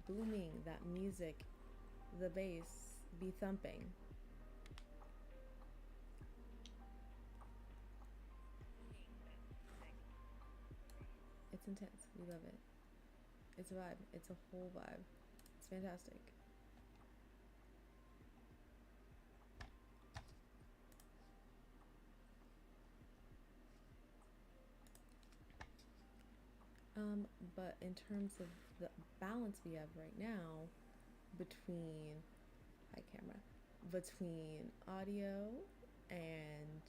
booming, that music, the bass be thumping. It's intense. We love it. It's a vibe. It's a whole vibe. It's fantastic. But in terms of the balance we have right now between, hi camera, between audio and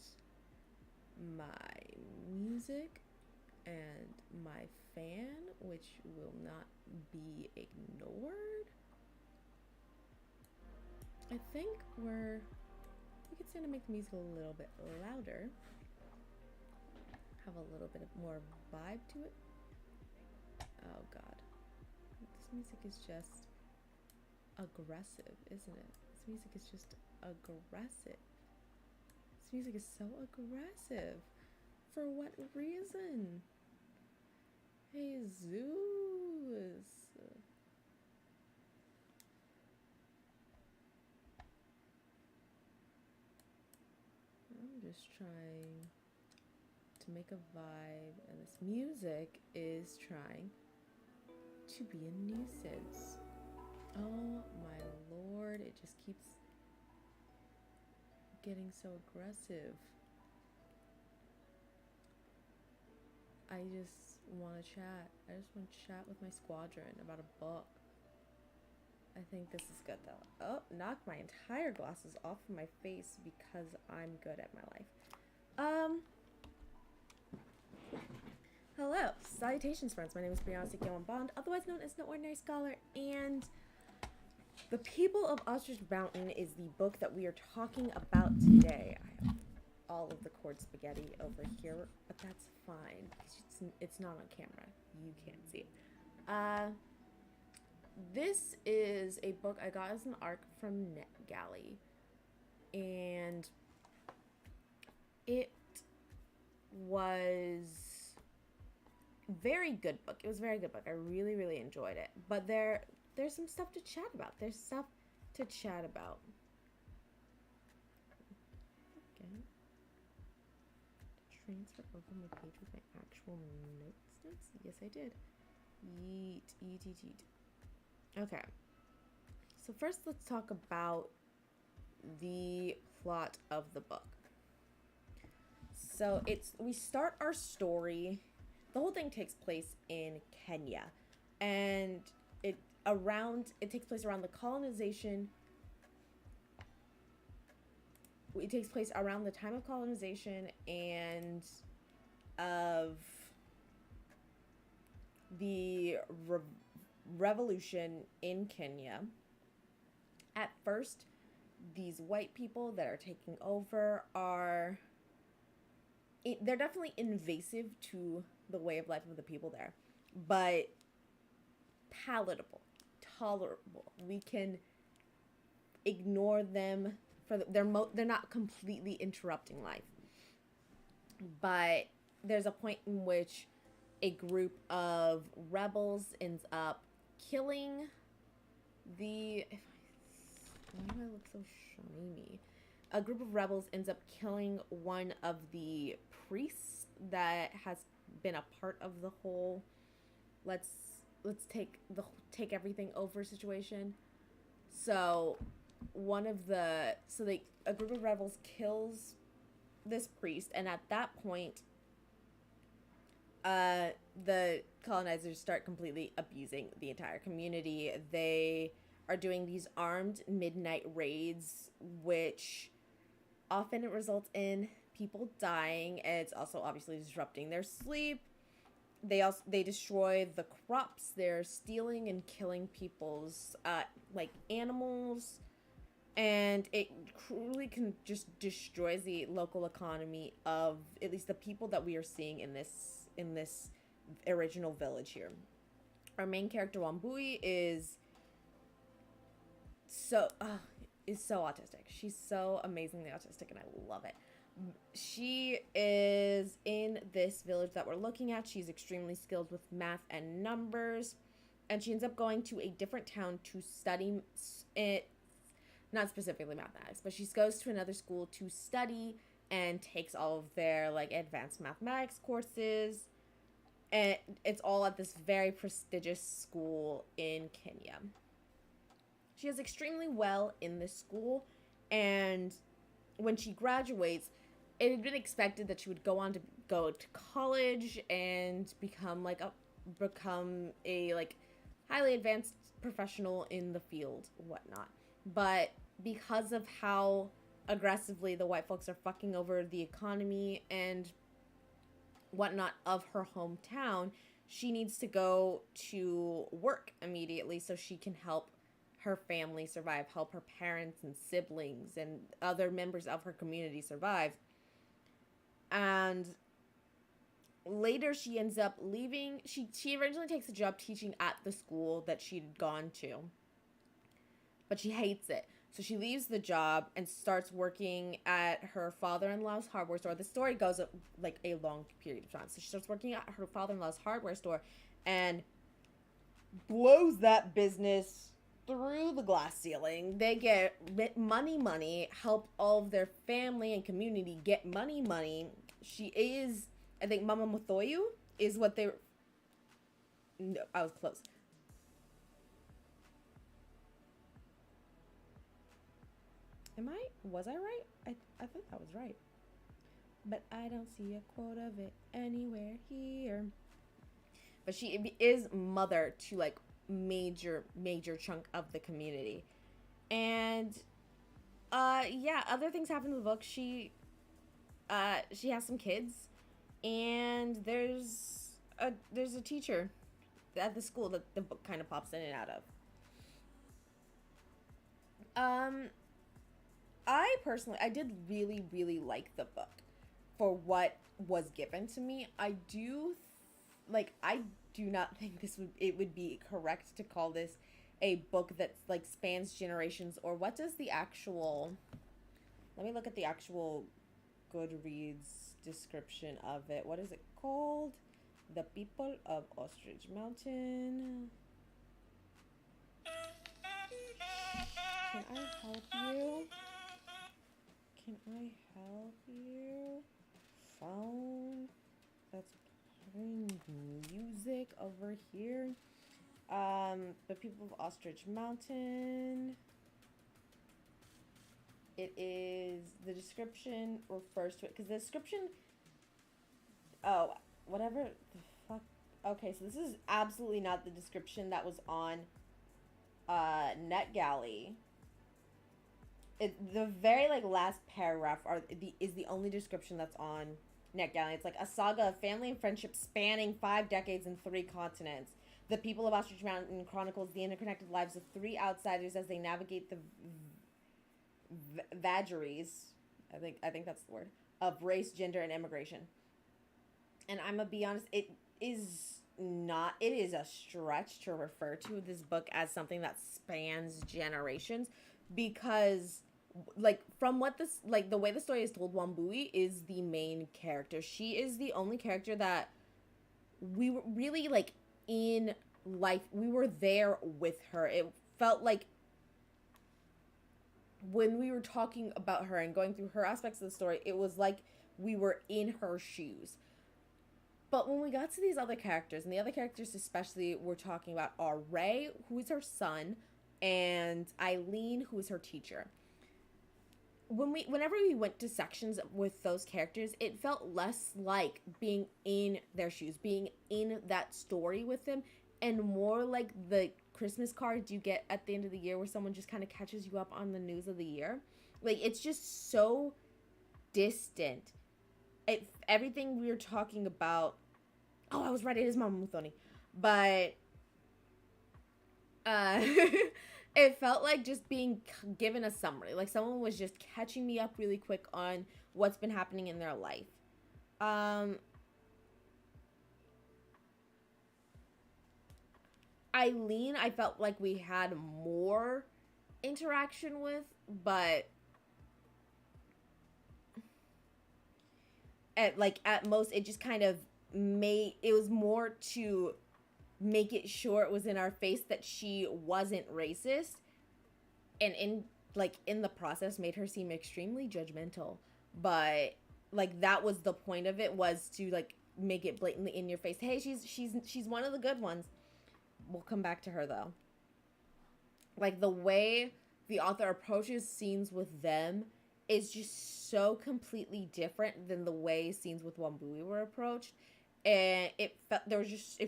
my music and my fan, which will not be ignored, I think we could stand to make the music a little bit louder, have a little bit of more vibe to it. Oh god, this music is just aggressive, isn't it? This music is just aggressive. This music is so aggressive. For what reason? Hey Zeus. I'm just trying to make a vibe, and this music is trying to be a nuisance. Oh my lord, it just keeps getting so aggressive. I just want to chat. I just want to chat with my squadron about a book. I think this is good though. Oh, knocked my entire glasses off of my face because I'm good at my life. Hello, salutations friends, my name is Brianna Gilman Bond, otherwise known as No Ordinary Scholar, and The People of Ostrich Mountain is the book that we are talking about today. I have all of the cord spaghetti over here, but that's fine, it's not on camera, you can't see it. This is a book I got as an ARC from NetGalley, and it was very good book. It was a very good book. I really, really enjoyed it. But there's some stuff to chat about. There's stuff to chat about. Okay. Transfer over my page with my actual notes. Yes, I did. Yeet. Okay. So first, let's talk about the plot of the book. So we start our story. The whole thing takes place in Kenya, and it takes place around the colonization. It takes place around the time of colonization and of the revolution in Kenya. At first, these white people that are taking over they're definitely invasive to the way of life of the people there, but palatable, tolerable. We can ignore them they're not completely interrupting life. But there's a point in which a group of rebels ends up killing why do I look so shiny? A group of rebels ends up killing one of the priests that has been a part of the whole let's take everything over situation. So a group of rebels kills this priest, and at that point the colonizers start completely abusing the entire community. They are doing these armed midnight raids, which often it results in people dying, and it's also obviously disrupting their sleep. They destroy the crops. They're stealing and killing people's animals, and it truly can just destroys the local economy of at least the people that we are seeing in this original village here. Our main character Wambui is so autistic. She's so amazingly autistic, and I love it. She is in this village that we're looking at. She's extremely skilled with math and numbers, and she ends up going to a different town to study it, not specifically mathematics, but she goes to another school to study and takes all of their like advanced mathematics courses, and it's all at this very prestigious school in Kenya. She does extremely well in this school, and when she graduates, it had been expected that she would go on to go to college and become a like highly advanced professional in the field, whatnot. But because of how aggressively the white folks are fucking over the economy and whatnot of her hometown, she needs to go to work immediately so she can help her family survive, help her parents and siblings and other members of her community survive. And later she ends up leaving. She originally takes a job teaching at the school that she'd gone to, but she hates it. So she leaves the job and starts working at her father-in-law's hardware store. The story goes like a long period of time. So she starts working at her father-in-law's hardware store and blows that business through the glass ceiling. They get money, help all of their family and community get money. She is, I think, Mama Muthoyu is what they... No, I was close. Was I right? I thought that was right. But I don't see a quote of it anywhere here. But she is mother to like major chunk of the community. And yeah, other things happen in the book. She has some kids, and there's a teacher at the school that the book kind of pops in and out of. I personally, I did really, really like the book for what was given to me. I do not think it would be correct to call this a book that like spans generations, or what does the actual, let me look at the actual Goodreads description of it. What is it called? The People of Ostrich Mountain. Can I help you? Phone that's playing music over here. The People of Ostrich Mountain. It is, the description refers to it, because the description, oh, whatever the fuck. Okay, so this is absolutely not the description that was on NetGalley. The very like last paragraph is the only description that's on NetGalley. It's like a saga of family and friendship spanning 5 decades and 3 continents. The People of Ostrich Mountain chronicles the interconnected lives of 3 outsiders as they navigate the vagaries, I think that's the word, of race, gender, and immigration. And I'm gonna be honest, it is a stretch to refer to this book as something that spans generations, because like from what this, like the way the story is told, Wambui is the main character. She is the only character that we were really like in life. We were there with her. It felt like when we were talking about her and going through her aspects of the story, it was like we were in her shoes. But when we got to these other characters, and the other characters especially we're talking about are Ray, who is her son, and Eileen, who is her teacher. Whenever we went to sections with those characters, it felt less like being in their shoes, being in that story with them, and more like the Christmas cards you get at the end of the year where someone just kind of catches you up on the news of the year. Like, it's just so distant. Everything we were talking about... Oh, I was right, it is Mama Muthoni. But... it felt like just being given a summary. Like someone was just catching me up really quick on what's been happening in their life. Eileen, I felt like we had more interaction with, but at most it just kind of it was more to make it sure it was in our face that she wasn't racist, and in the process made her seem extremely judgmental. But like that was the point of it, was to like make it blatantly in your face. Hey, she's one of the good ones. We'll come back to her though. Like the way the author approaches scenes with them is just so completely different than the way scenes with Wambui were approached. And it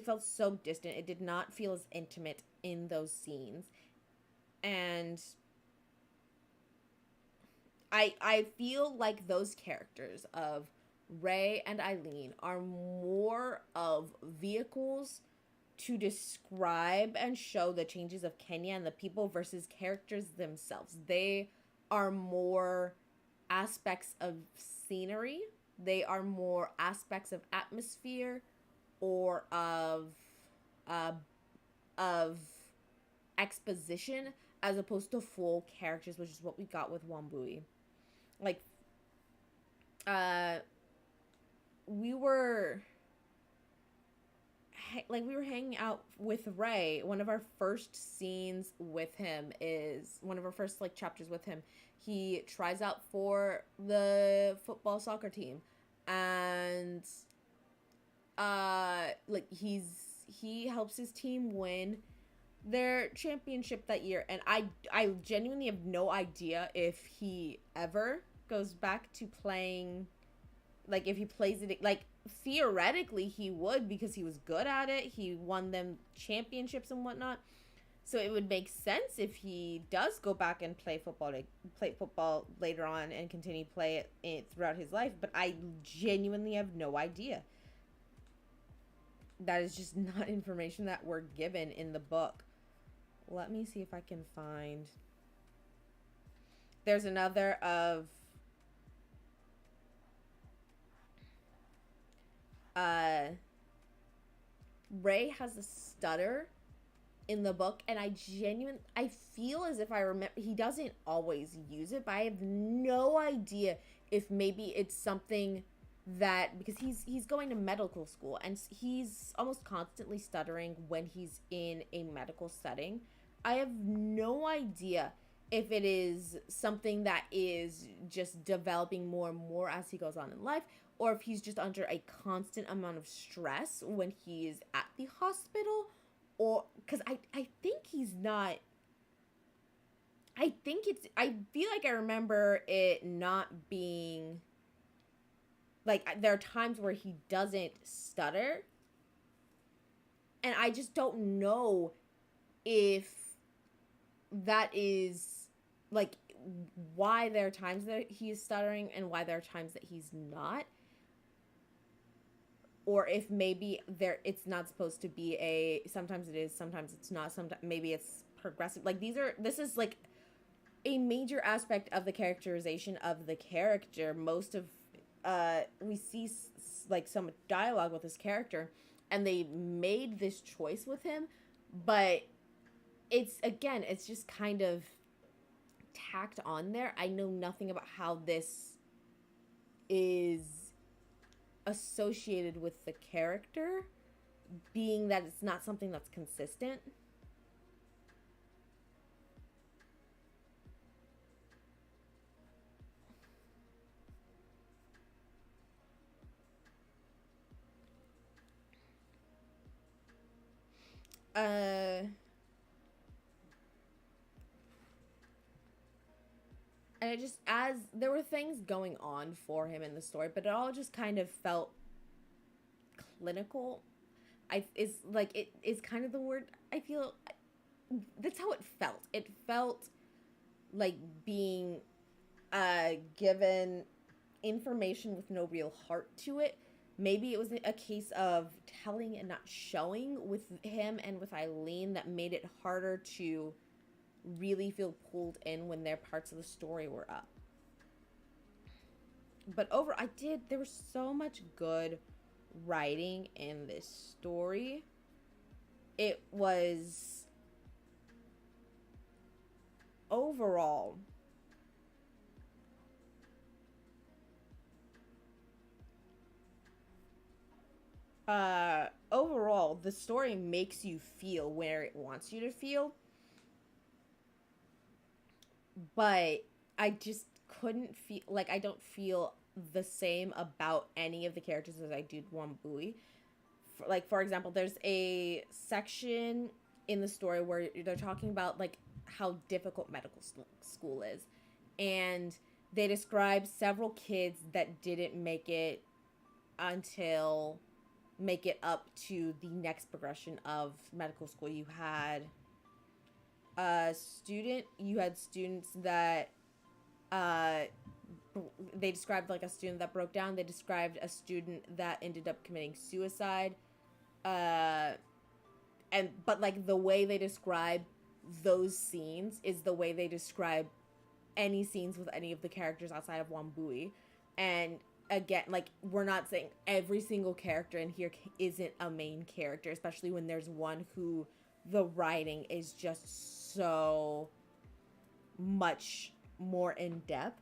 felt so distant. It did not feel as intimate in those scenes. And I feel like those characters of Ray and Eileen are more of vehicles to describe and show the changes of Kenya and the people versus characters themselves. They are more aspects of scenery. They are more aspects of atmosphere or uh, of exposition as opposed to full characters, which is what we got with Wambui. Like, we were hanging out with Ray. One of our first scenes with him is one of our first like chapters with him. He tries out for the football soccer team, and like he helps his team win their championship that year. And I genuinely have no idea if he ever goes back to playing, like if he plays it, like theoretically he would, because he was good at it. He won them championships and whatnot. So it would make sense if he does go back and play football later on and continue to play it throughout his life. But I genuinely have no idea. That is just not information that we're given in the book. Let me see if I can find. There's another of Ray has a stutter in the book, and I feel as if I remember, he doesn't always use it, but I have no idea if maybe it's something that, because he's going to medical school and he's almost constantly stuttering when he's in a medical setting. I have no idea if it is something that is just developing more and more as he goes on in life, or if he's just under a constant amount of stress when he's at the hospital, or because I think he's not. I feel like I remember it not being like, there are times where he doesn't stutter, and I just don't know if that is like why there are times that he's stuttering and why there are times that he's not, or if maybe it's not supposed to be sometimes it is, sometimes it's not, sometimes maybe it's progressive. Like this is like a major aspect of the characterization of the character. Most of we see like some dialogue with this character, and they made this choice with him, but it's just kind of tacked on there. I know nothing about how this is associated with the character, being that it's not something that's consistent. And it just, as there were things going on for him in the story, but it all just kind of felt clinical. It is kind of the word. I feel that's how it felt. It felt like being given information with no real heart to it. Maybe it was a case of telling and not showing with him and with Eileen that made it harder to really feel pulled in when their parts of the story were up. But there was so much good writing in this story. It was overall Overall, the story makes you feel where it wants you to feel, but I just couldn't feel like I don't feel the same about any of the characters as I do Wambui. Like, for example, there's a section in the story where they're talking about like how difficult medical school is, and they describe several kids that didn't until make it up to the next progression of medical school. You had students that uh they described like a student that broke down. They described a student that ended up committing suicide. uh and but like the way they describe those scenes is the way they describe any scenes with any of the characters outside of Wambui. And again, like, we're not saying every single character in here isn't a main character, especially when there's one who the writing is just so much more in depth.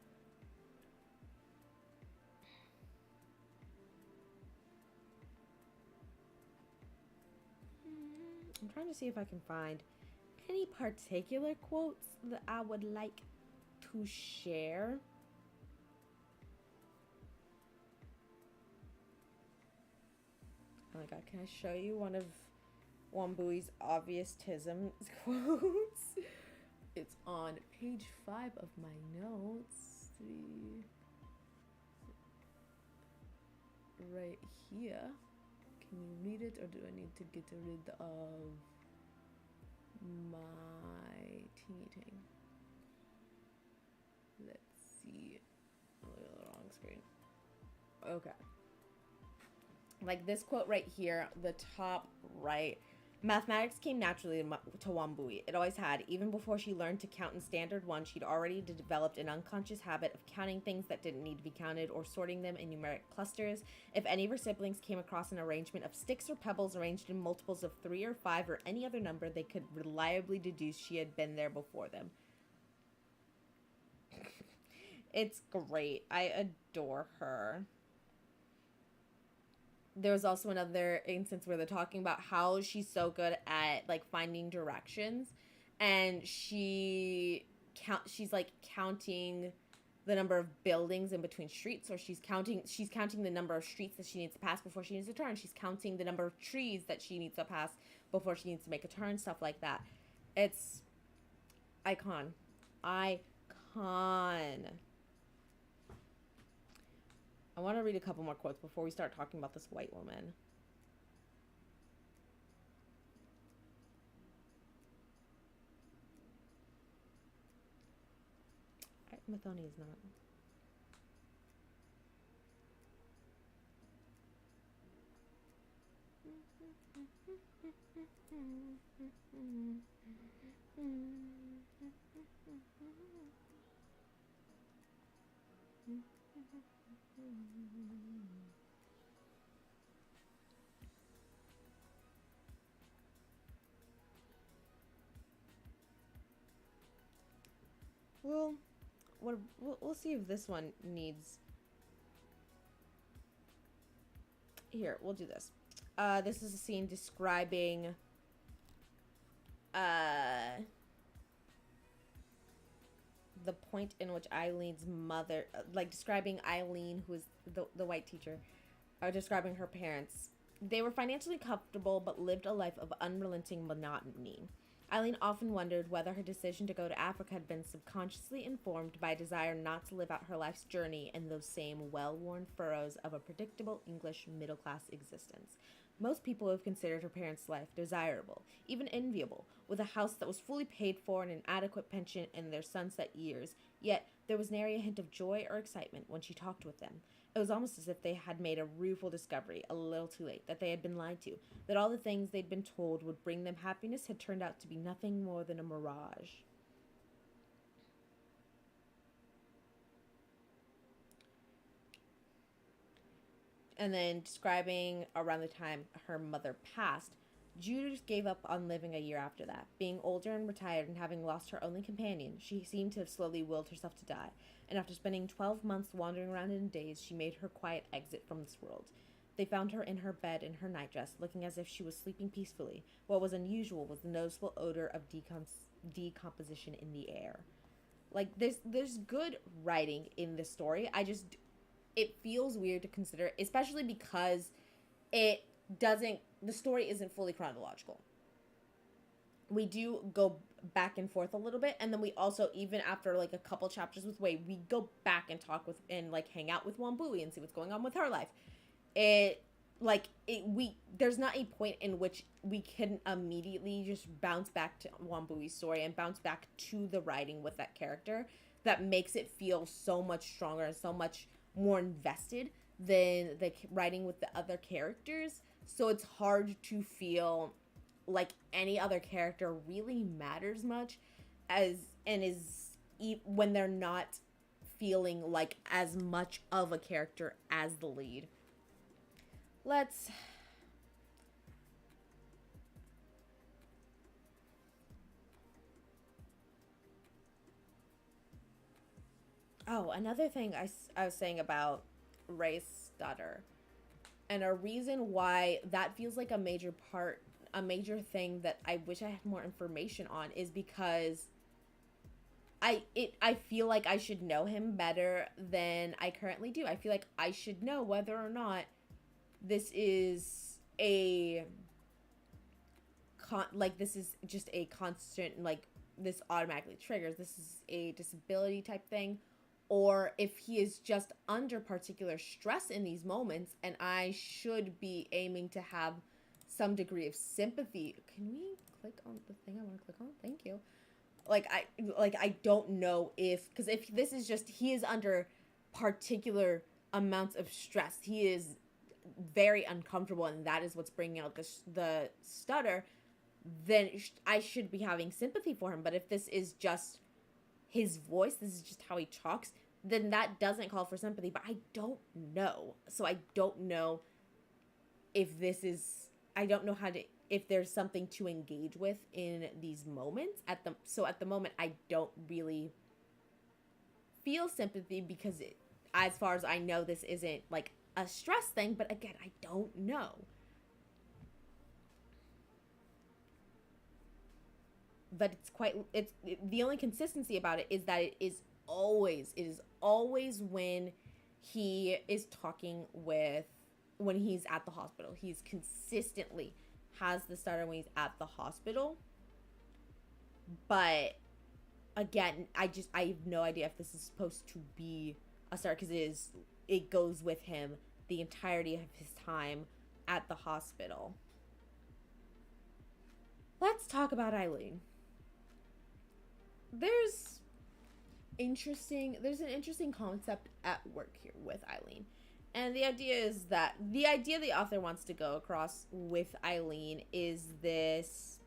I'm trying to see if I can find any particular quotes that I would like to share. Oh my god, can I show you one of Wambui's obvious tism quotes? It's on page 5 of my notes. Right here. Can you read it, or do I need to get rid of my teeny thing? Let's see. Oh, the wrong screen. Okay. Like this quote right here, the top right. Mathematics came naturally to Wambui. It always had. Even before she learned to count in Standard 1, she'd already developed an unconscious habit of counting things that didn't need to be counted or sorting them in numeric clusters. If any of her siblings came across an arrangement of sticks or pebbles arranged in multiples of 3 or 5 or any other number, they could reliably deduce she had been there before them. It's great. I adore her. There was also another instance where they're talking about how she's so good at like finding directions, and she's like counting the number of buildings in between streets, or she's counting the number of streets that she needs to pass before she needs to turn. She's counting the number of trees that she needs to pass before she needs to make a turn, stuff like that. It's icon. I want to read a couple more quotes before we start talking about this white woman. Mathoni is not. Well, we'll see if this one needs. Here, we'll do this. This is a scene describing the point in which Eileen's mother, like describing Eileen, who is the white teacher, describing her parents. They were financially comfortable but lived a life of unrelenting monotony. Eileen often wondered whether her decision to go to Africa had been subconsciously informed by a desire not to live out her life's journey in those same well-worn furrows of a predictable English middle-class existence. Most people have considered her parents' life desirable, even enviable, with a house that was fully paid for and an adequate pension in their sunset years, yet there was nary a hint of joy or excitement when she talked with them. It was almost as if they had made a rueful discovery, a little too late, that they had been lied to, that all the things they'd been told would bring them happiness had turned out to be nothing more than a mirage. And then describing around the time her mother passed, Judith gave up on living a year after that. Being older and retired and having lost her only companion, she seemed to have slowly willed herself to die, and after spending 12 months wandering around in a daze, she made her quiet exit from this world. They found her in her bed in her nightdress, looking as if she was sleeping peacefully. What was unusual was the noticeable odor of decomposition in the air. Like there's good writing in this story. It feels weird to consider, especially because it doesn't the story isn't fully chronological. We do go back and forth a little bit, and then we also, even after like a couple chapters with Wei, we go back and talk with and like hang out with Wambui and see what's going on with her life. There's not a point in which we can immediately just bounce back to Wambui's story and bounce back to the writing with that character that makes it feel so much stronger and so much more invested than the writing with the other characters. So it's hard to feel like any other character really matters much when they're not feeling like as much of a character as the lead. Another thing I was saying about race stutter, and a reason why that feels like a major thing that I wish I had more information on, is because I feel like I should know him better than I currently do. I feel like I should know whether or not this is this is just a constant, like, this automatically triggers, this is a disability type thing, or if he is just under particular stress in these moments and I should be aiming to have some degree of sympathy. Can we click on the thing I want to click on? Thank you. I don't know because if this is just he is under particular amounts of stress, he is very uncomfortable, and that is what's bringing out the stutter, then I should be having sympathy for him. But if this is just his voice, this is just how he talks, then that doesn't call for sympathy. But I don't know. So I don't know if this is, I don't know if there's something to engage with in these moments. At the moment, I don't really feel sympathy because as far as I know, this isn't like a stress thing. But again, I don't know. But the only consistency about it is that it is always when he is talking when he's at the hospital. He's consistently has the stutter when he's at the hospital. But again, I have no idea if this is supposed to be a stutter, because it goes with him the entirety of his time at the hospital. Let's talk about Eileen. There's an interesting concept at work here with Eileen. And the idea the author wants to go across with Eileen is this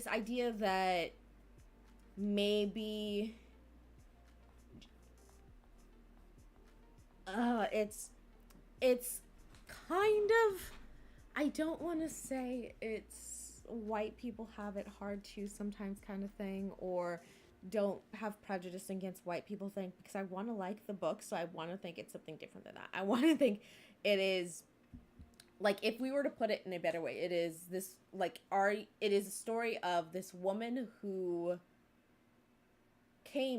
idea that maybe it's kind of, I don't want to say it's white people have it hard to sometimes kind of thing, or don't have prejudice against white people thing, because I want to like the book, so I want to think it's something different than that. I want to think it is, like, if we were to put it in a better way, it is this, like, it is a story of this woman who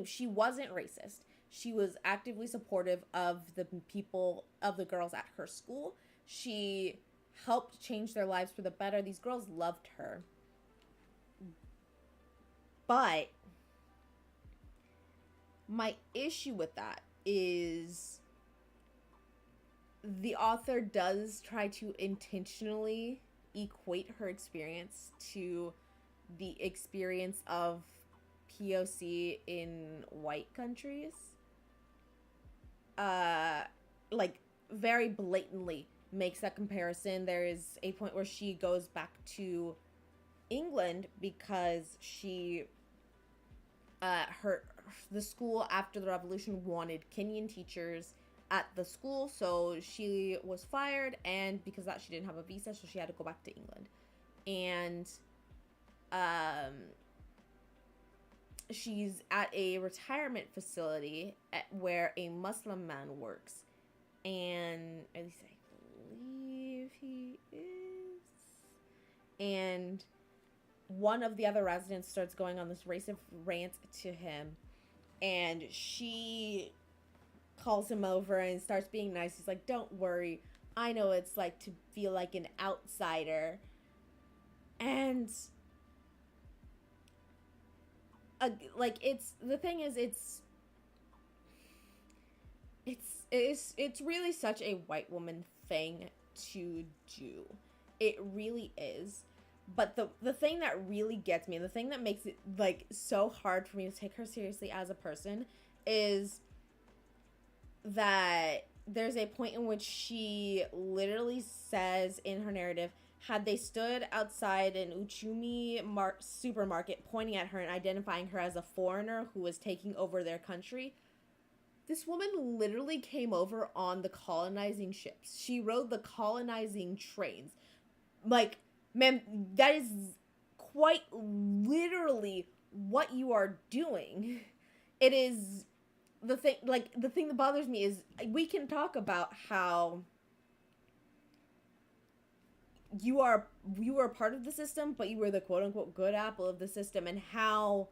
she wasn't racist. She was actively supportive of the girls at her school. She helped change their lives for the better. These girls loved her. But my issue with that is the author does try to intentionally equate her experience to the experience of POC in white countries. Very blatantly makes that comparison. There is a point where she goes back to England because the school after the revolution wanted Kenyan teachers at the school, so she was fired, and because of that she didn't have a visa, so she had to go back to England. And she's at a retirement facility where a Muslim man works, and at least I believe he is. And one of the other residents starts going on this racist rant to him, and she calls him over and starts being nice. He's like, "Don't worry, I know it's like to feel like an outsider." And like, it's the thing is, it's really such a white woman thing to do. It really is. But the thing that really gets me, and the thing that makes it like so hard for me to take her seriously as a person, is that there's a point in which she literally says in her narrative, had they stood outside an Uchumi supermarket pointing at her and identifying her as a foreigner who was taking over their country, this woman literally came over on the colonizing ships. She rode the colonizing trains. Like, ma'am, that is quite literally what you are doing. It is the thing that bothers me is we can talk about how you were part of the system, but you were the quote unquote good apple of the system, and how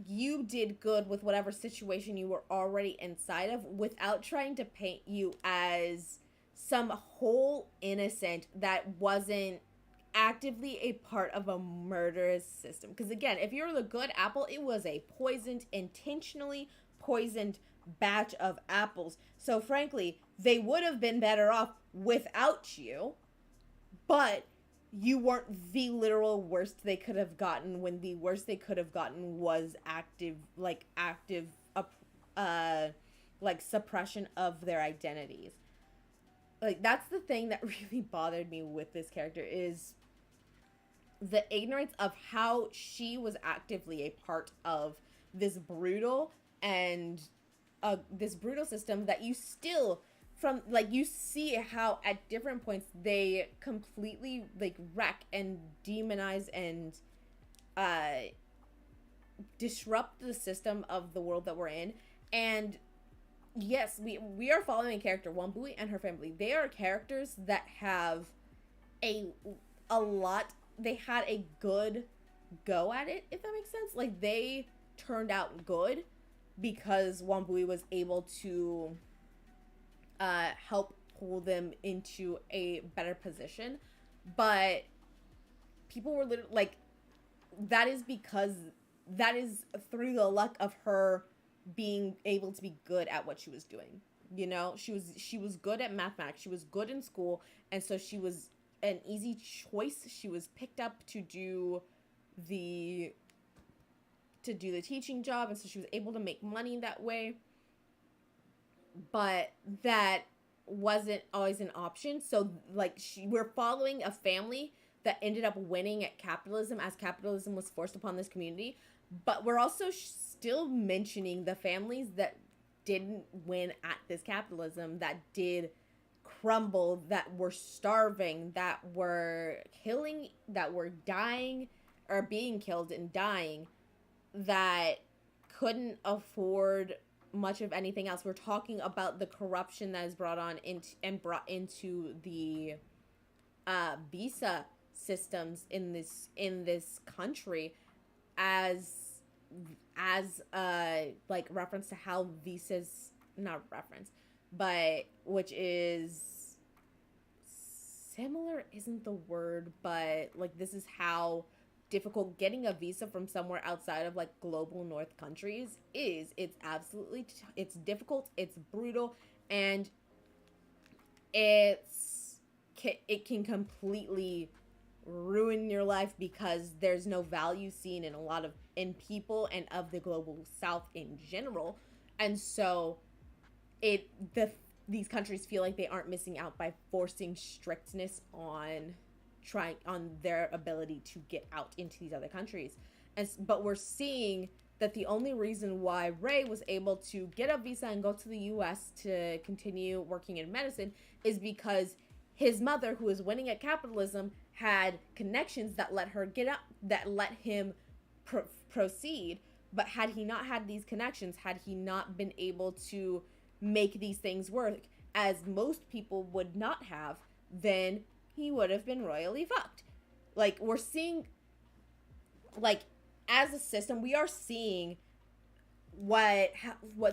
you did good with whatever situation you were already inside of without trying to paint you as some whole innocent that wasn't actively a part of a murderous system. Because again, if you're the good apple, it was a intentionally poisoned batch of apples. So frankly, they would have been better off without you, but you weren't the literal worst they could have gotten, when the worst they could have gotten was active suppression of their identities. Like, that's the thing that really bothered me with this character, is the ignorance of how she was actively a part of this brutal system that you still, from, like, you see how at different points they completely, like, wreck and demonize and disrupt the system of the world that we're in. And yes, we are following a character, Wambui and her family. They are characters that have they had a good go at it, if that makes sense. Like, they turned out good because Wambui was able to help pull them into a better position. But people were literally, like, that is through the luck of her being able to be good at what she was doing. You know, she was good at mathematics. She was good in school, and so she was an easy choice. She was picked up to do the teaching job, and so she was able to make money that way. But that wasn't always an option. So, like, we're following a family that ended up winning at capitalism, as capitalism was forced upon this community. But we're also still mentioning the families that didn't win at this capitalism, that did crumble, that were starving, that were killing, that were dying or being killed and dying, that couldn't afford much of anything else. We're talking about the corruption that is brought into the visa systems in this country, as like reference to how visas, not reference, but which is similar isn't the word, but like, this is how difficult getting a visa from somewhere outside of like global north countries is. It's absolutely it's difficult, it's brutal, and it can completely ruin your life because there's no value seen in people and of the global south in general. And so these countries feel like they aren't missing out by forcing strictness on their ability to get out into these other countries. But we're seeing that the only reason why Ray was able to get a visa and go to the US to continue working in medicine is because his mother, who was winning at capitalism, had connections that let him proceed. But had he not had these connections, had he not been able to make these things work, as most people would not have, then he would have been royally fucked. Like, we're seeing, like, as a system, we are seeing what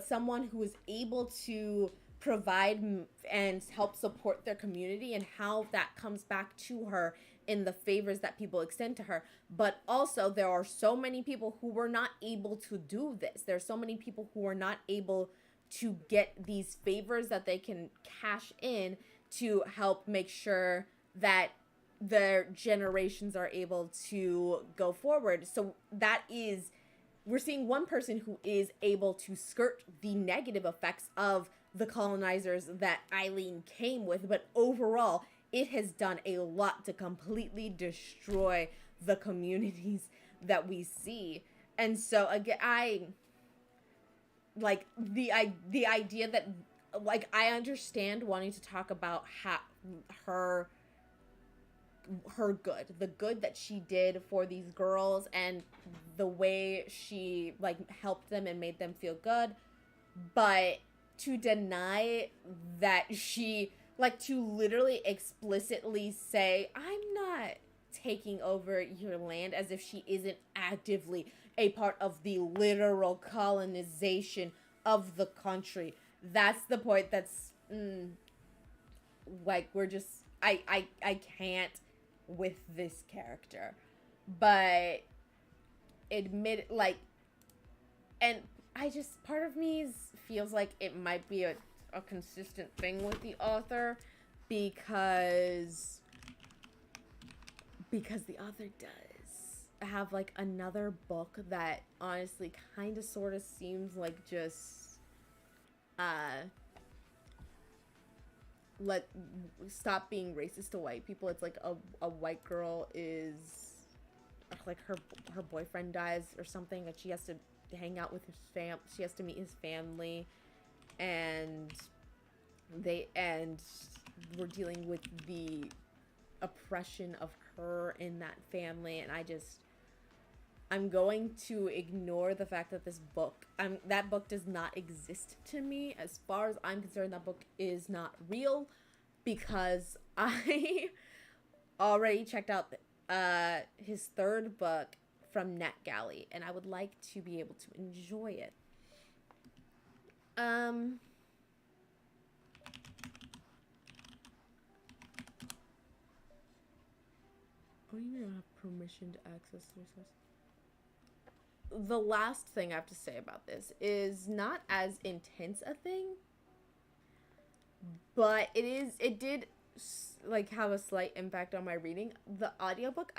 someone who is able to provide and help support their community, and how that comes back to her in the favors that people extend to her. But also, there are so many people who were not able to do this. There are so many people who are not able to get these favors that they can cash in to help make sure that their generations are able to go forward. So that is, we're seeing one person who is able to skirt the negative effects of the colonizers that Eileen came with, but overall, it has done a lot to completely destroy the communities that we see. And so again, I like the idea that, like, I understand wanting to talk about how her good, the good that she did for these girls, and the way she, like, helped them and made them feel good, but to deny that she, like, to literally explicitly say, I'm not taking over your land, as if she isn't actively a part of the literal colonization of the country. That's the point. That's like, we're just, I can't with this character. But admit, like, and I just, part of me feels like it might be a consistent thing with the author, because the author does have, like, another book that honestly kind of sort of seems like just let stop being racist to white people. It's like a white girl is, like, her boyfriend dies or something, and she has to hang out with his she has to meet his family, and we're dealing with the oppression of her in that family. And I'm going to ignore the fact that that book does not exist to me. As far as I'm concerned, that book is not real, because I already checked out his third book from NetGalley, and I would like to be able to enjoy it. Oh, you don't have permission to access the resource. The last thing I have to say about this is not as intense a thing, but it did, like, have a slight impact on my reading. The audiobook,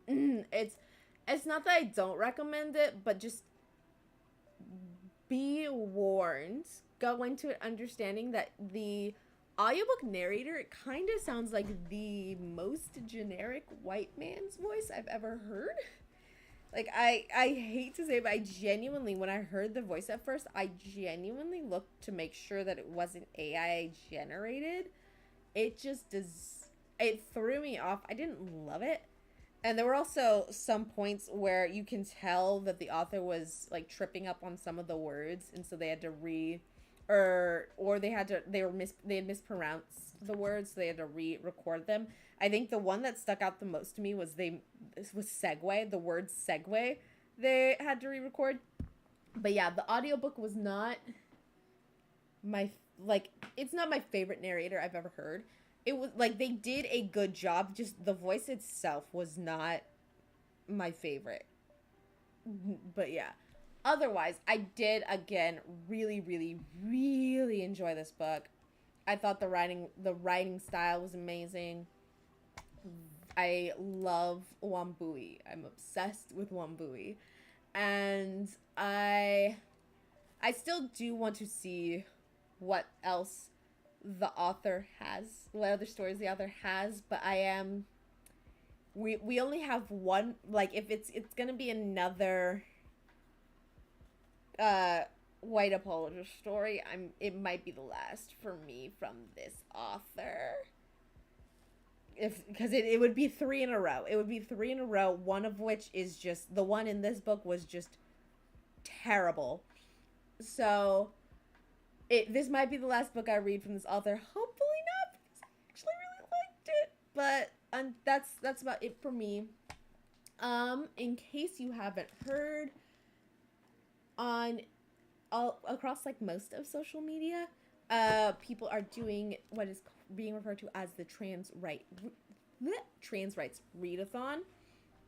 it's not that I don't recommend it, but just be warned. Go into it understanding that the audiobook narrator, it kind of sounds like the most generic white man's voice I've ever heard. Like, I hate to say it, but I genuinely, when I heard the voice at first, I genuinely looked to make sure that it wasn't AI generated. It just does, it threw me off. I didn't love it. And there were also some points where you can tell that the author was, like, tripping up on some of the words, and so they had to they had mispronounced the words, so they had to re-record them. I think the one that stuck out the most to me was segue, the word segue they had to re-record. But yeah, the audiobook was not it's not my favorite narrator I've ever heard. It was, like, they did a good job, just the voice itself was not my favorite. But yeah. Otherwise, I did, again, really, really, really enjoy this book. I thought the writing style was amazing. I love Wambui. I'm obsessed with Wambui. And I still do want to see what else the author has, what other stories the author has, but we only have one, like, if it's gonna be another white apologist story, it might be the last for me from this author. because it would be three in a row. It would be three in a row, one of which is just, the one in this book was just terrible. So this might be the last book I read from this author. Hopefully not, because I actually really liked it. But that's about it for me. In case you haven't heard, on all across like most of social media, people are doing what is being referred to as the trans rights readathon,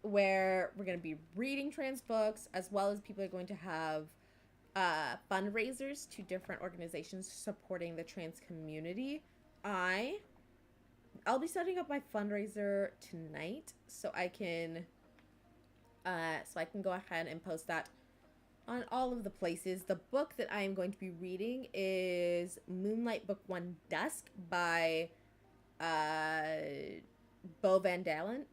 where we're going to be reading trans books, as well as people are going to have fundraisers to different organizations supporting the trans community. I'll be setting up my fundraiser tonight, so I can go ahead and post that on all of the places. The book that I am going to be reading is Moonlight Book 1 Dusk by Bo Van Dalen.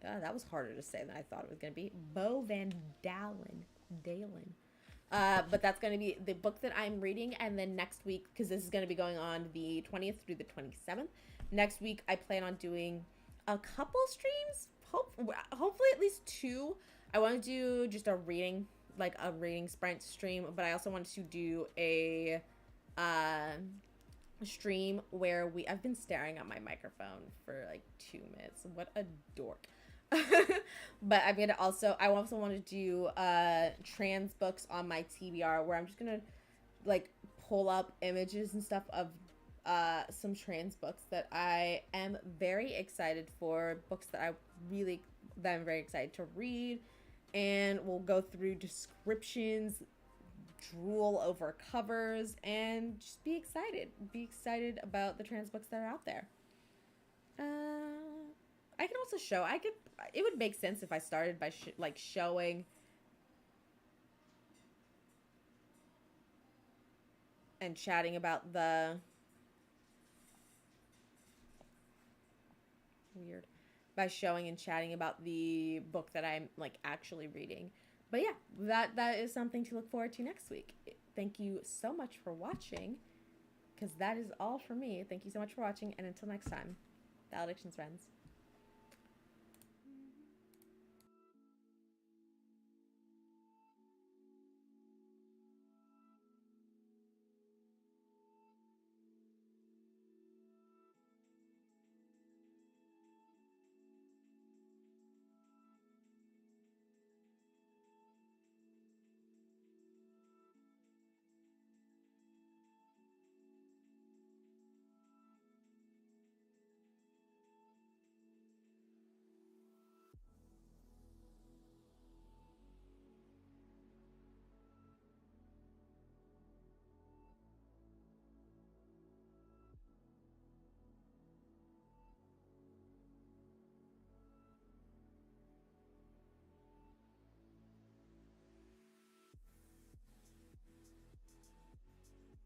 That was harder to say than I thought it was going to be. Bo Van Dalen. But that's going to be the book that I'm reading. And then next week, because this is going to be going on the 20th through the 27th, next week I plan on doing a couple streams, hopefully at least 2. I want to do just a reading sprint stream, but I also want to do a stream where I've been staring at my microphone for like 2 minutes. What a dork. But I also want to do trans books on my TBR, where I'm just gonna like pull up images and stuff of some trans books that I am very excited for, books that I'm very excited to read, and we'll go through descriptions, drool over covers, and just be excited about the trans books that are out there. I can also show, it would make sense if I started by showing and chatting about the book that I'm like actually reading. But yeah, that is something to look forward to next week. Thank you so much for watching, because that is all for me. Thank you so much for watching, and until next time, Valedictions, friends.